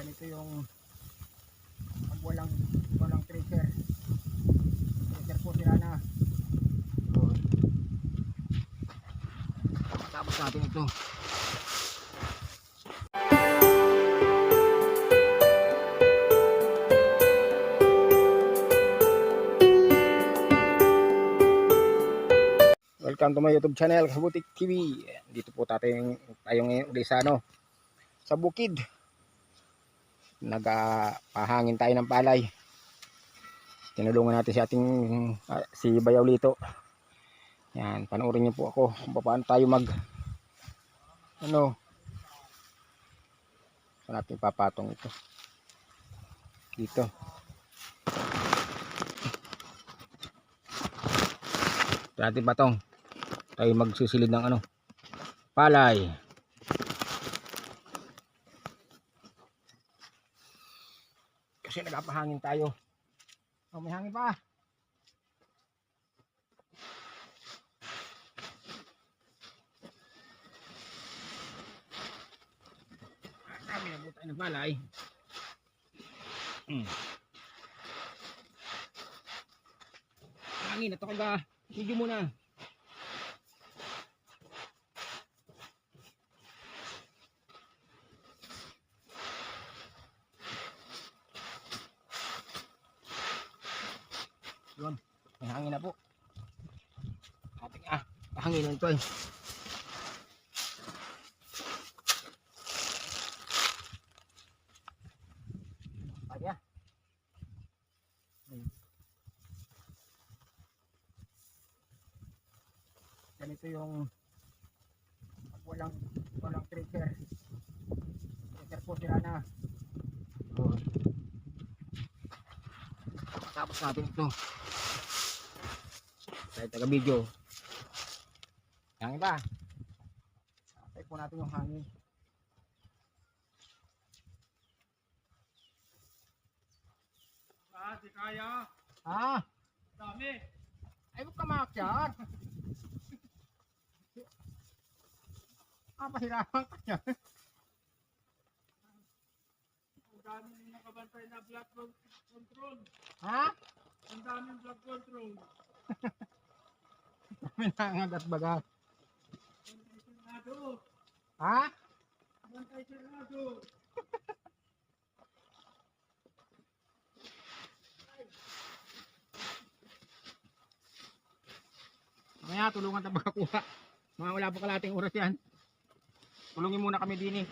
Ganito yung walang tracer po sila na. Tapos natin ito. Welcome to my YouTube channel, Kabutik TV. Dito po tayo ngayon ulit sa bukid. Nagpahangin tayo ng palay. Tinulungan natin si Bayaw Lito. Yan, panoorin niyo po ako kung paano tayo saan natin papatong ito. Dito. Ito natin patong. Tayo magsisilid ng palay. Kasi nagpahangin tayo. May hangin pa. Kami nabuo tayo ng palay. Hangin, ito kaga. Video muna. Yun, may hangin na po. Ating pahanginan ito Kaya. Ganito yung walang tracer po sila na. Tapos natin ito. Tayo taga video. Hangin ba? Tayo po natin yung hangin. Di kaya. Dami. Ay, huwag ka makyat. Pahirapan ka niya. Ang daming nakabantay na blood control. Ang daming blood control. May nangagat baga. Bantay Senado. Bantay Senado. Mamaya tulungan tayo makakuha. Mga wala pa kalating oras yan. Tulungin muna kami din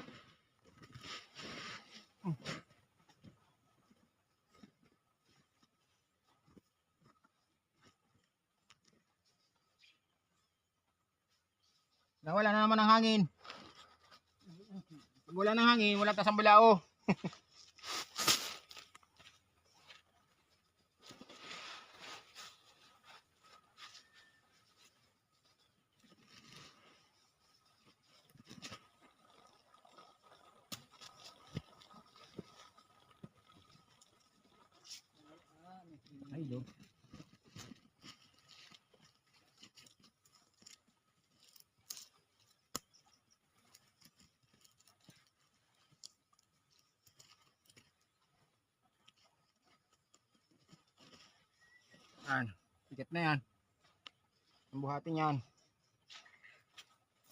Nawala na naman ang hangin. Pag wala ng hangin, wala tasang bulao. Ay, do. Yan, tiket na yan. Ang buhatin yan.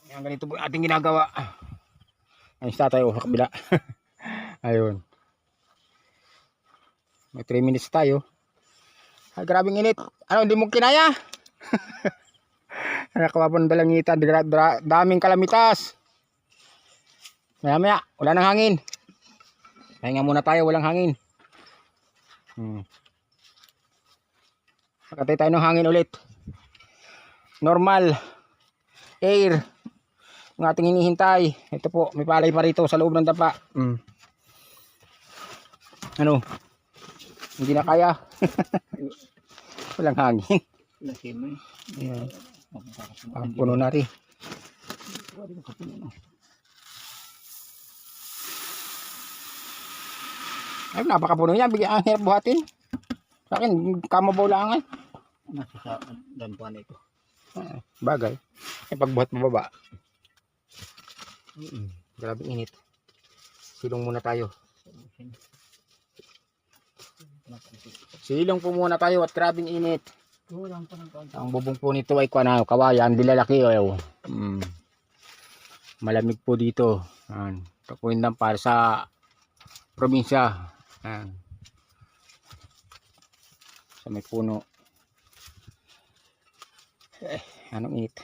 Yan, ganito po ating ginagawa. Ayun sa tayo sa kabila. Ayun. May 3 minutes tayo. Ay, grabing init. Hindi mo kinaya? Nakawapon balangita. Daming kalamitas. Maya, wala nang hangin. Pahinga muna tayo, walang hangin. Nakatay tayo ng hangin ulit. Normal air ang ating hinihintay. Ito po, may palay pa rito sa loob ng dapa. Hindi na kaya. Walang hangin. Ayan. Ang puno na rin. Ay, napakapuno yan. Bigyan ang hirap buhatin. Sa akin, kamabaw lang Nasa sa dampuan ito. Bagay. Pagbuhat mababa. Grabe init. Silong muna tayo. Silong po muna tayo at grabing init. Kulang pa ng konti. Ang bubong po nito ay kawayan, dilalaki. Malamig po dito. Ito po yung dampal sa probinsya. Sa may puno. Anong init?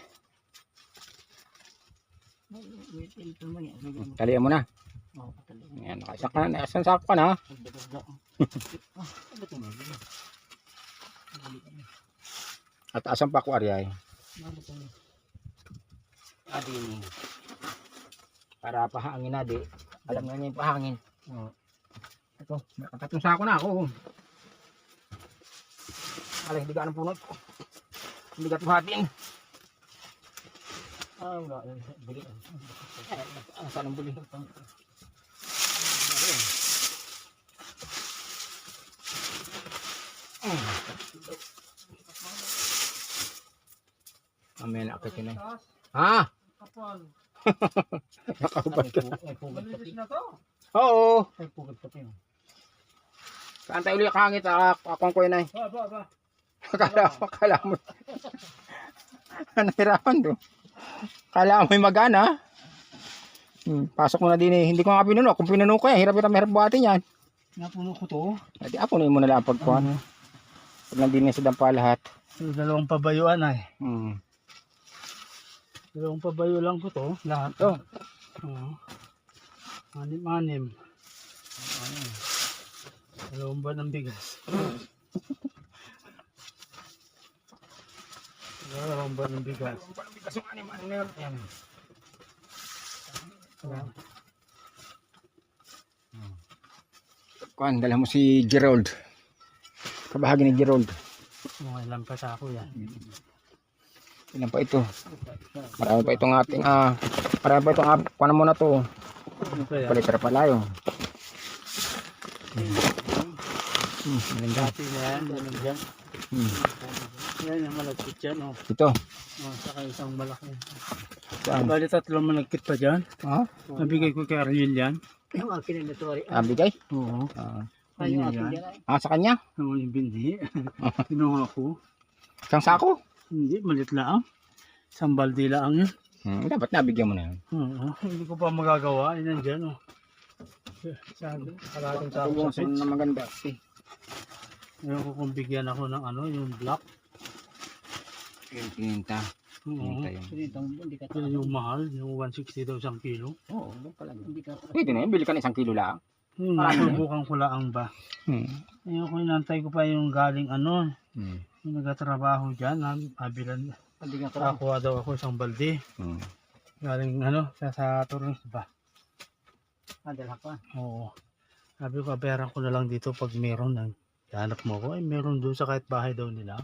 Talian mo na. Yan, isang sako ka na. At asang pa ako Aryay. Adi. Para pahangin na di. Alam nga niya yung pahangin. Ito, may tatlong sako na ako. Alay, hindi ka anong punot. Hindi ka tuhatin. Wala. Buli. Saan ang buli? Amen, akitin na. Ha? Kapal. Nakaubad ka. Malinis na to. Oo. Ay, pugad pa tayo. Saan tayo ulit kahangit? Akong ko yun ay. Ba. Akala mo. Nahirapan do. Akala mo may magana. Pasok mo na din eh. Hindi ko nga pinuno. Kung pinuno ko yan, hirap buhatin yan. Napuno ko to. Adi, apunin mo na lang pagkuhan. Pag nandun sa dampa lahat. So, dalawang pabayuan ay. Hmm. Dalawang pabayo lang ko to. Lahat to. Manim. Dalawang ba ng bigas? Dalawang ba ng bigas? Kuhan, dala mo si Gerald. Kabahagi ni Gerald. Mga ilang pa sa ako yan. Ilan pa ito? Marami pa itong ating marami pa itong kuhanan mo na to. Ano kaya? Palitra pala yun. Maganda. Dati na yan. Ganun dyan. Yan yung malagkit dyan. Ito. Saka isang malaki. Saan? Bali tatlong malagkit pa dyan. Ha? Nabigay ko kay Ariel yan. Yung akin na ito. Bigay? Oo. Ay, yung Ano akin yan? yan ay. Sa kanya? Ano yung bindi? Kinuha ko. Isang sako? Hindi, malit lang. Isang balde lang yun. Dapat nabigyan mo na yun. Hindi ko pa magagawa. Yan dyan. Sabi, kalating sa ako sa pits. Na maganda. Ngayon ko kung bigyan ako ng yung black. Pininta. Oo. Hindi ka Yan yung mahal, yung 160 daw isang kilo. Oo, pala. Hindi ka Pwede na yun. Bili ka ng 1 kilo lang. Subukan ko lang ba. Ngayon ko inantay ko pa yung galing yung nagtatrabaho dyan. Abilan. Hindi ka Nakakuha daw ako isang balde. Galing sa Torres ba? Adala pa. Oo. Sabi ko, bayaran ko na lang dito pag meron. Hanap mo ko, meron doon sa kahit bahay daw nila.